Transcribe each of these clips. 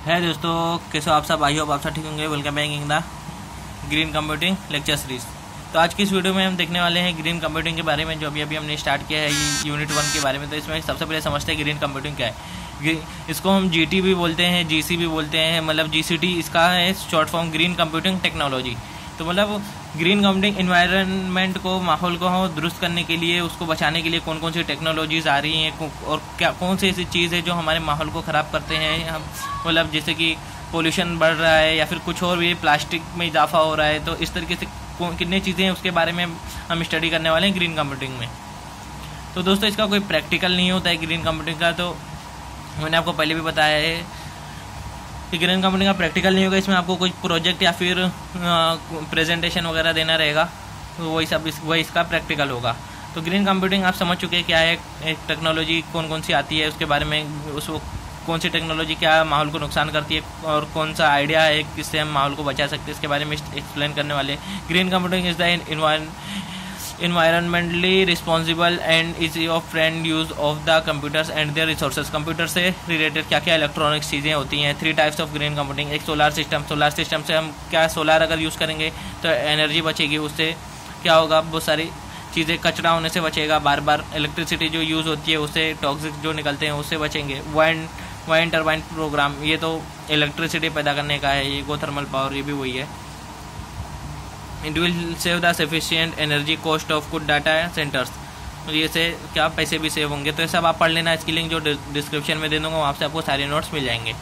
है दोस्तों, कैसे हो आप सब? आई होप आप सब ठीक होंगे। Welcome back in the green computing lecture series. तो आज की इस वीडियो में हम देखने वाले हैं ग्रीन कंप्यूटिंग के बारे में, जो अभी हमने स्टार्ट किया है यूनिट 1 के बारे में। तो इसमें सबसे पहले समझते हैं ग्रीन कंप्यूटिंग क्या है। इसको हम GT भी बोलते हैं, GC भी बोलते हैं, मतलब GCT इसका है short form, green computing technology. तो मतलब ग्रीन कंप्यूटिंग इन्वायरमेंट को, माहौल को दुरुस्त करने के लिए, उसको बचाने के लिए कौन कौन सी टेक्नोलॉजीज आ रही हैं और क्या कौन सी ऐसी चीज़ है जो हमारे माहौल को ख़राब करते हैं। हम मतलब जैसे कि पोल्यूशन बढ़ रहा है या फिर कुछ और भी, प्लास्टिक में इजाफा हो रहा है। तो इस तरीके से कितनी चीज़ें हैं उसके बारे में हम स्टडी करने वाले हैं ग्रीन कंप्यूटिंग में। तो दोस्तों इसका कोई प्रैक्टिकल नहीं होता है ग्रीन कंप्यूटिंग का, तो मैंने आपको पहले भी बताया है कि ग्रीन कंप्यूटिंग का प्रैक्टिकल नहीं होगा। इसमें आपको कुछ प्रोजेक्ट या फिर प्रेजेंटेशन वगैरह देना रहेगा, तो वही इसका प्रैक्टिकल होगा। तो ग्रीन कंप्यूटिंग आप समझ चुके हैं क्या है, एक टेक्नोलॉजी कौन कौन सी आती है उसके बारे में, उसको कौन सी टेक्नोलॉजी क्या माहौल को नुकसान करती है और कौन सा आइडिया है किससे हम माहौल को बचा सकते हैं, इसके बारे में एक्सप्लेन करने वाले। Green computing is the environmentally responsible and easy of friend use of the computers and their resources। Computer से रिलेटेड क्या क्या इलेक्ट्रॉनिक्स चीज़ें होती हैं। 3 टाइप्स ऑफ ग्रीन कंप्यूटिंग। एक सोलार सिस्टम से हम क्या, सोलार अगर यूज़ करेंगे तो एनर्जी बचेगी, उससे क्या होगा, बहुत सारी चीज़ें कचरा होने से बचेगा, बार बार इलेक्ट्रिसिटी जो यूज़ होती है उससे टॉक्सिक जो निकलते हैं उससे बचेंगे। वाइन टर्बाइन प्रोग्राम, ये तो इलेक्ट्रिसिटी पैदा करने का है, ये थर्मल पावर, ये भी वही है। It will save the sufficient energy cost of good data centers। ये से क्या पैसे भी सेव होंगे। तो ये सब आप पढ़ लेना, इसकी लिंक जो डिस्क्रिप्शन में दे दूंगा वहाँ से आपको सारे नोट्स मिल जाएंगे।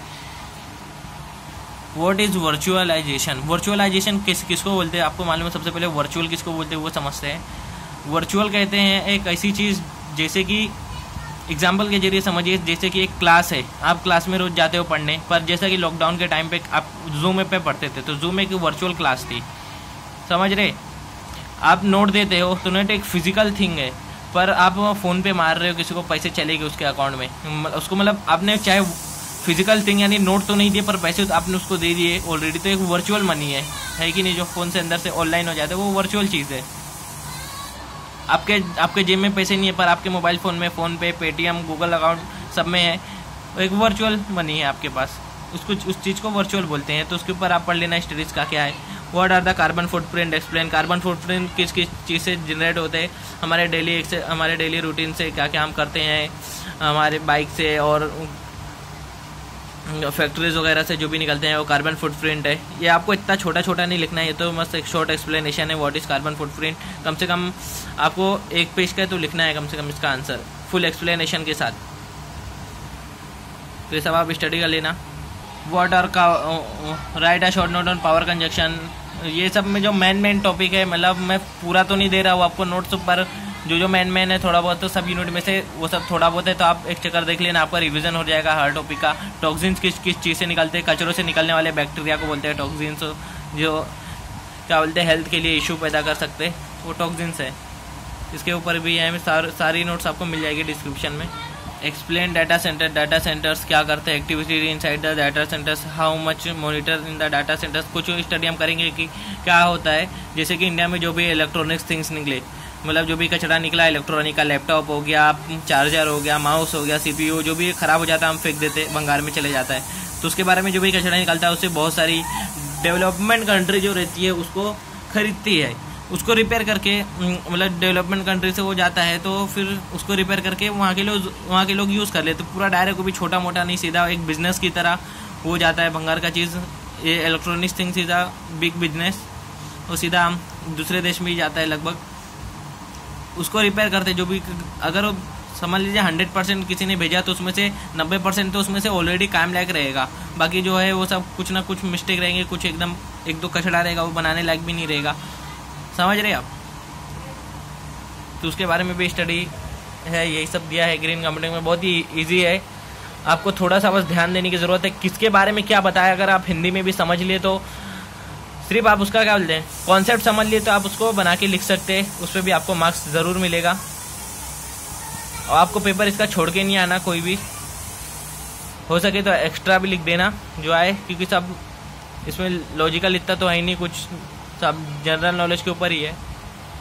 What is virtualisation? वर्चुअलाइजेशन किसको बोलते हैं आपको मालूम है? सबसे पहले वर्चुअल किसको बोलते हैं वो समझते हैं। वर्चुअल कहते हैं एक ऐसी चीज़, जैसे कि एग्जाम्पल के जरिए समझिए, जैसे कि एक क्लास है, आप क्लास में रोज जाते हो पढ़ने, पर जैसा कि लॉकडाउन के टाइम पे आप जूम पे पढ़ते थे, तो जूम एक वर्चुअल क्लास थी, समझ रहे? आप नोट देते हो तो नोट एक फिजिकल थिंग है, पर आप फ़ोन पे मार रहे हो, किसी को पैसे चले गए उसके अकाउंट में, उसको मतलब आपने चाहे फिजिकल थिंग यानी नोट तो नहीं दिए पर पैसे तो आपने उसको दे दिए ऑलरेडी, तो एक वर्चुअल मनी है कि नहीं, जो फ़ोन से अंदर से ऑनलाइन हो जाता है, वो वर्चुअल चीज़ है। आपके जेब में पैसे नहीं है पर आपके मोबाइल फ़ोन में, फ़ोन पे, पेटीएम, गूगल अकाउंट सब में है, एक वर्चुअल मनी है आपके पास, उस चीज़ को वर्चुअल बोलते हैं। तो उसके ऊपर आप पढ़ लेना स्टडीज़ का क्या है। What are the carbon footprint? Explain. Carbon footprint किस चीज़ से जनरेट होते हैं? हमारे डेली रूटीन से क्या क्या हम करते हैं, हमारे बाइक से और फैक्ट्रीज वगैरह से जो भी निकलते हैं, वो कार्बन फुटप्रिंट है। ये आपको इतना छोटा छोटा नहीं लिखना है, ये तो मस्त एक शॉर्ट एक्सप्लेनेशन है व्हाट इज़ कार्बन फुटप्रिंट। कम से कम आपको एक पेज का तो लिखना है कम से कम इसका आंसर, फुल एक्सप्लेनेशन के साथ। तो ये सब आप स्टडी कर लेना। What are write a short note on power conjunction. ये सब में जो मेन टॉपिक है, मतलब मैं पूरा तो नहीं दे रहा हूँ आपको नोट्स, पर जो मेन है थोड़ा बहुत, तो सब यूनिट में से वो सब थोड़ा बहुत है, तो आप एक चक्कर देख लेना, आपका रिवीजन हो जाएगा हर टॉपिक का। टॉक्सिन्स किस चीज़ से निकलते हैं? कचरों से निकलने वाले बैक्टीरिया को बोलते हैं टॉक्सिन्स, जो क्या बोलते हैं हेल्थ के लिए इशू पैदा कर सकते हैं, वो टॉक्सिन्स है। इसके ऊपर भी है, सारी नोट्स आपको मिल जाएगी डिस्क्रिप्शन में। Explain data centre. Data centres क्या करते हैं? Activity inside the data centres, how much monitor in the data centres. कुछ स्टडी हम करेंगे कि क्या होता है, जैसे कि इंडिया में जो भी इलेक्ट्रॉनिक्स थिंग्स निकले, मतलब जो भी कचरा निकला इलेक्ट्रॉनिक का, लैपटॉप हो गया, चार्जर हो गया, माउस हो गया, CPU, जो भी ख़राब हो जाता है हम फेंक देते, भंगार में चले जाता है। तो उसके बारे में जो भी कचरा निकलता है उससे बहुत सारी डेवलपमेंट कंट्री जो रहती है उसको खरीदती है, उसको रिपेयर करके, मतलब डेवलपमेंट कंट्री से वो जाता है तो फिर उसको रिपेयर करके वहाँ के लोग यूज़ कर लेते। तो पूरा डायरेक्ट को भी छोटा मोटा नहीं, सीधा एक बिजनेस की तरह हो जाता है भंगार का चीज़। ये इलेक्ट्रॉनिक्स थिंग सीधा बिग बिजनेस, और सीधा दूसरे देश में ही जाता है लगभग, उसको रिपेयर करते। जो भी अगर समझ लीजिए 100% किसी ने भेजा तो उसमें से 90% तो उसमें से ऑलरेडी कायम लायक रहेगा, बाकी जो है वो सब कुछ ना कुछ मिस्टेक रहेंगे, कुछ एकदम 1-2 कचड़ा रहेगा, वो बनाने लायक भी नहीं रहेगा, समझ रहे आप? तो उसके बारे में भी स्टडी है, यही सब दिया है ग्रीन कंप्यूटिंग में, बहुत ही ईजी है। आपको थोड़ा सा बस ध्यान देने की ज़रूरत है, किसके बारे में क्या बताया। अगर आप हिंदी में भी समझ लिए तो सिर्फ आप उसका क्या बोलते हैं कॉन्सेप्ट समझ लिए तो आप उसको बना के लिख सकते हैं, उस पर भी आपको मार्क्स ज़रूर मिलेगा। और आपको पेपर इसका छोड़ के नहीं आना, कोई भी हो सके तो एक्स्ट्रा भी लिख देना जो आए, क्योंकि सब इसमें लॉजिकल इतना तो है ही नहीं, कुछ सब जनरल नॉलेज के ऊपर ही है।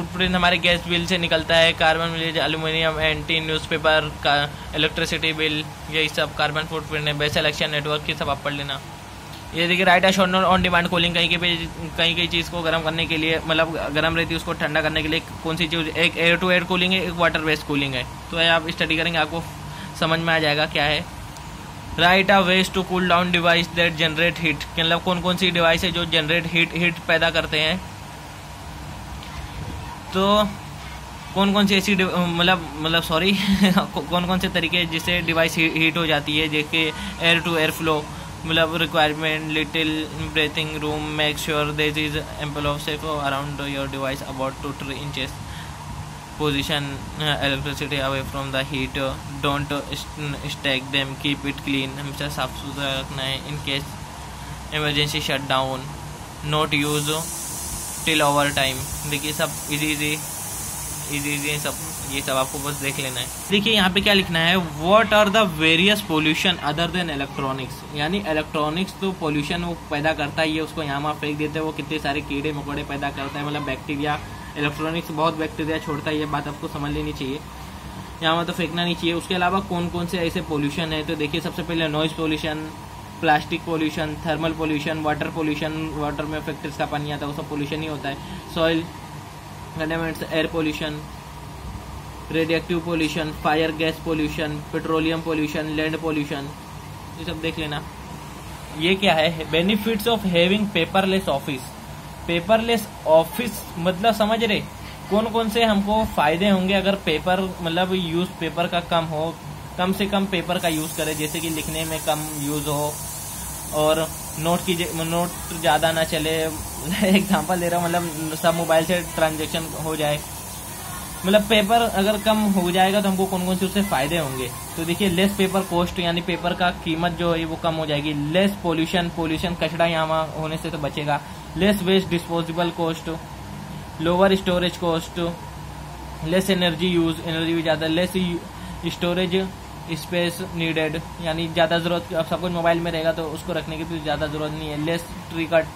फुटप्रिंट हमारे गैस बिल से निकलता है, carbon village, aluminium, anti, newspaper का, इलेक्ट्रिसिटी बिल, यही सब कार्बन फुटप्रिंट है। बेसल एक्शन नेटवर्क की सब आप पढ़ लेना। ये देखिए right shot note on demand cooling, कहीं चीज़ को गर्म करने के लिए, मतलब गर्म रहती है उसको ठंडा करने के लिए कौन सी चीज़, एक एयर टू एयर कूलिंग है, एक वाटर बेस्ड कूलिंग है। तो आप स्टडी करेंगे आपको समझ में आ जाएगा क्या है। Write a ways to cool down device that generate heat, मतलब कौन कौन सी डिवाइस है जो जनरेट हीट पैदा करते हैं। तो कौन कौन सी ऐसी मतलब सॉरी कौन कौन से तरीके जिससे डिवाइस हीट हो जाती है, जैसे एयर टू एयर फ्लो, मतलब requirement little breathing room, make sure there is ample of safe around your device about 2-3 inches, position electricity away from the heat, don't stack them, keep it clean, हमेशा साफ सुथरा रखना है। In case emergency shut down, not use till over time. देखिए सब easy सब आपको बस देख लेना है। देखिए यहाँ पे क्या लिखना है, what are the various pollution other than electronics, यानी इलेक्ट्रॉनिक्स तो पोल्यूशन वो पैदा करता ही है, उसको यहाँ फेंक देते हैं, वो कितने सारे कीड़े मकोड़े पैदा करता है, मतलब बैक्टीरिया। इलेक्ट्रॉनिक्स बहुत बैक्टीरिया छोड़ता है, ये बात आपको समझ लेनी चाहिए, यहाँ तो फेंकना नहीं चाहिए। उसके अलावा कौन कौन से ऐसे पोल्यूशन है, तो देखिए सबसे पहले noise pollution, plastic pollution, thermal pollution, water pollution, water में फैक्ट्रीज का पानी आता है वो सब पोल्यूशन ही होता है। Soil contaminants, air pollution, radioactive pollution, fire gas pollution, petroleum pollution, land pollution, ये सब देख लेना। ये क्या है, benefits of having paperless office. Paperless office मतलब समझ रहे कौन कौन से हमको फायदे होंगे अगर पेपर मतलब यूज पेपर का कम हो, कम से कम पेपर का यूज करें, जैसे कि लिखने में कम यूज हो और नोट ज़्यादा ना चले। एग्जांपल दे रहा हूँ, मतलब सब मोबाइल से ट्रांजैक्शन हो जाए, मतलब पेपर अगर कम हो जाएगा तो हमको कौन कौन से उससे फायदे होंगे। तो देखिए लेस पेपर कॉस्ट, यानी पेपर का कीमत जो है वो कम हो जाएगी। लेस पोल्यूशन कचरा यहाँ होने से तो बचेगा। Less waste disposable cost, lower storage cost, less energy use, energy भी ज़्यादा, लेस स्टोरेज स्पेस नीडेड, यानी ज़्यादा ज़रूरत, अब सब कुछ मोबाइल में रहेगा तो उसको रखने की तो ज़्यादा ज़रूरत नहीं है। लेस ट्री कट,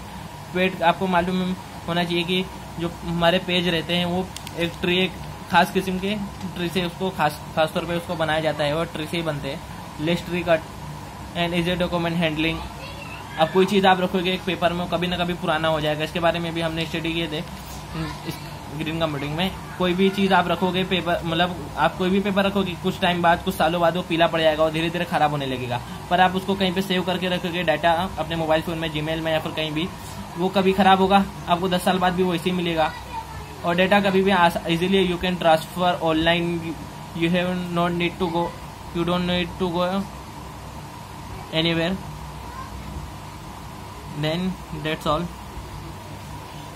पेट आपको मालूम होना चाहिए कि जो हमारे पेज रहते हैं वो एक ट्री, एक खास किस्म के ट्री से उसको खास तौर पे उसको बनाया जाता है और ट्री से ही बनते हैं। Less tree cut and easy document handling. अब कोई चीज़ आप रखोगे एक पेपर में, कभी ना कभी पुराना हो जाएगा, इसके बारे में भी हमने स्टडी किए थे ग्रीन कंप्यूटिंग में। कोई भी चीज़ आप रखोगे पेपर, मतलब आप कोई भी पेपर रखोगे, कुछ टाइम बाद, कुछ सालों बाद वो पीला पड़ जाएगा और धीरे धीरे खराब होने लगेगा। पर आप उसको कहीं पे सेव करके रखोगे डाटा अपने मोबाइल फोन में, जीमेल में या फिर कहीं भी, वो कभी खराब होगा, आपको 10 साल बाद भी वो इसी मिलेगा। और डेटा कभी भी easily you can transfer online, you have not need to go, you don't need to go anywhere, then that's all.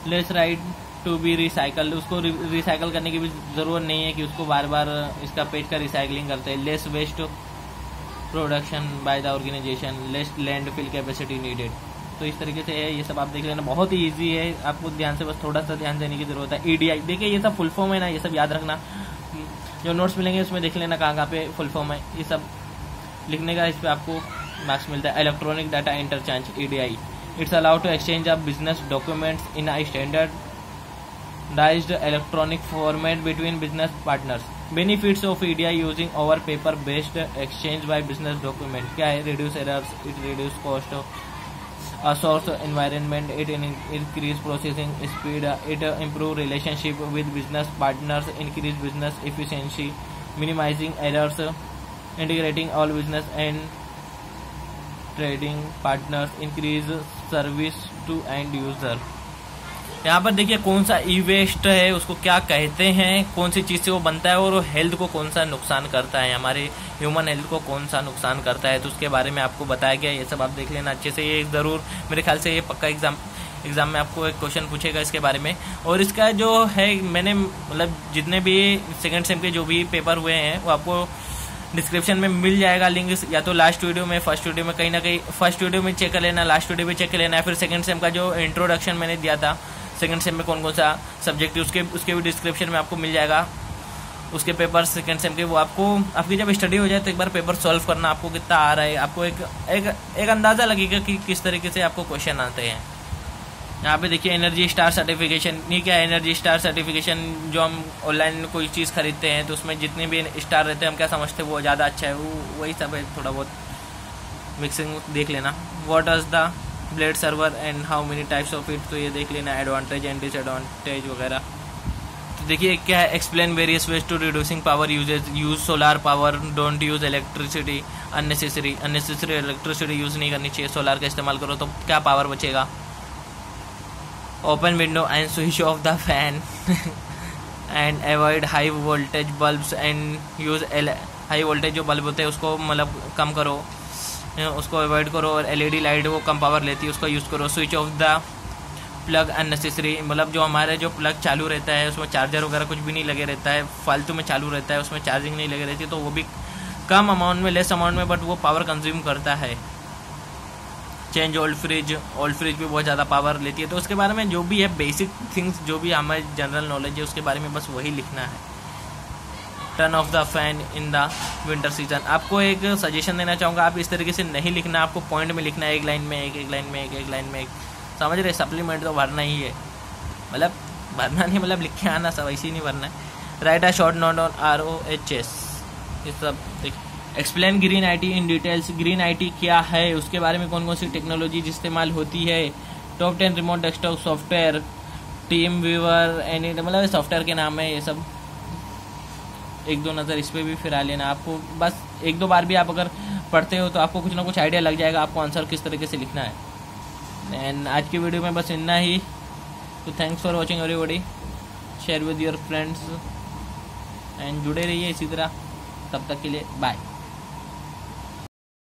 Let's write to be recycle, उसको रिसाइकल करने की भी ज़रूरत नहीं है कि उसको बार बार इसका पेज का रिसाइकलिंग करते हैं। Less waste production by the organisation, less landfill capacity needed. तो इस तरीके से है, ये सब आप देख लेना, बहुत ही ईजी है, आपको ध्यान से बस थोड़ा सा ध्यान देने की जरूरत है। ईडीआई देखिए ये सब फुल फॉर्म है ना, ये सब याद रखना, जो नोट्स मिलेंगे उसमें देख लेना कहाँ पे फुल फॉर्म है, ये सब लिखने का इस पर आपको मार्क्स मिलता है। Electronic data interchange, EDI, it's allowed to exchange of business documents in a standardized electronic format between business partners. Benefits of EDI using over paper based exchange by business document क्या है, reduce errors, it reduce cost, source environment, it increase processing speed, it improve relationship with business partners, increase business efficiency, minimizing errors, integrating all business and trading partners, increase service to end user। यहाँ पर देखिए कौन सा ई waste है, उसको क्या कहते हैं, कौन सी चीज़ से वो बनता है और वो हेल्थ को कौन सा नुकसान करता है, हमारे ह्यूमन हेल्थ को कौन सा नुकसान करता है, तो उसके बारे में आपको बताया गया। ये सब आप देख लेना अच्छे से, ये ज़रूर मेरे ख्याल से ये पक्का एग्ज़ाम में आपको एक क्वेश्चन पूछेगा इसके बारे में। और इसका जो है मैंने मतलब जितने भी सेकेंड सेम के जो भी पेपर हुए हैं वो आपको डिस्क्रिप्शन में मिल जाएगा लिंक, या तो लास्ट वीडियो में, फर्स्ट वीडियो में, कहीं ना कहीं फर्स्ट वीडियो में चेक कर लेना, लास्ट वीडियो में चेक कर लेना, या फिर सेकंड सेम का जो इंट्रोडक्शन मैंने दिया था सेकंड सेम में कौन कौन सा सब्जेक्ट है उसके भी डिस्क्रिप्शन में आपको मिल जाएगा। उसके पेपर सेकंड सेम के वो आपको, आपकी जब स्टडी हो जाए तो एक बार पेपर सॉल्व करना, आपको कितना आ रहा है, आपको एक अंदाज़ा लगेगा कि किस तरीके से आपको क्वेश्चन आते हैं। यहाँ पे देखिए एनर्जी स्टार सर्टिफिकेशन, ये क्या है एनर्जी स्टार सर्टिफिकेशन, जो हम ऑनलाइन कोई चीज़ खरीदते हैं तो उसमें जितने भी स्टार रहते हैं हम क्या समझते हैं वो ज़्यादा अच्छा है, वो वही सब है, थोड़ा बहुत मिक्सिंग देख लेना। What is the blade server and how many types of it, तो ये देख लेना, एडवांटेज एंड डिसएडवांटेज वगैरह। तो देखिए क्या है, explain various ways to reducing power usage, use solar power, don't use electricity unnecessary electricity use नहीं करनी चाहिए, सोलार का इस्तेमाल करो तो क्या पावर बचेगा। Open window and switch off the fan and avoid high voltage bulbs and use high voltage जो बल्ब होते हैं उसको मतलब कम करो, उसको अवॉइड करो, और एलईडी लाइट वो कम पावर लेती है उसको यूज़ करो। Switch off the plug unnecessary, मतलब जो हमारे जो प्लग चालू रहता है उसमें चार्जर वगैरह कुछ भी नहीं लगे रहता है, फालतू में चालू रहता है, उसमें चार्जिंग नहीं लगे रहती, तो वो भी कम अमाउंट में, लेस अमाउंट में, बट वो पावर कंज्यूम करता है। चेंज ओल्ड फ्रिज भी बहुत ज़्यादा पावर लेती है। तो उसके बारे में जो भी है बेसिक थिंग्स, जो भी हमारे जनरल नॉलेज है उसके बारे में बस वही लिखना है। Turn off the fan in the winter season, आपको एक सजेशन देना चाहूँगा, आप इस तरीके से नहीं लिखना, आपको पॉइंट में लिखना है, एक लाइन में एक लाइन में एक लाइन में एक, समझ रहे, सप्लीमेंट तो भरना ही है, मतलब भरना नहीं मतलब लिख के आना, सब ऐसे ही नहीं भरना है। Write a short note on ROHS, ये सब देखिए। Explain green IT in details, green IT क्या है, उसके बारे में कौन कौन सी टेक्नोलॉजी इस्तेमाल होती है। Top 10 remote desktop software, team viewer, any, मतलब सॉफ्टवेयर के नाम है ये सब, एक दो नज़र इस पर भी फिरा लेना। आपको बस एक दो बार भी आप अगर पढ़ते हो तो आपको कुछ ना कुछ आइडिया लग जाएगा आपको आंसर किस तरीके से लिखना है। एंड आज की वीडियो में बस इतना ही, तो thanks for watching everybody, share with your friends and जुड़े रहिए इसी तरह, तब तक के लिए बाय।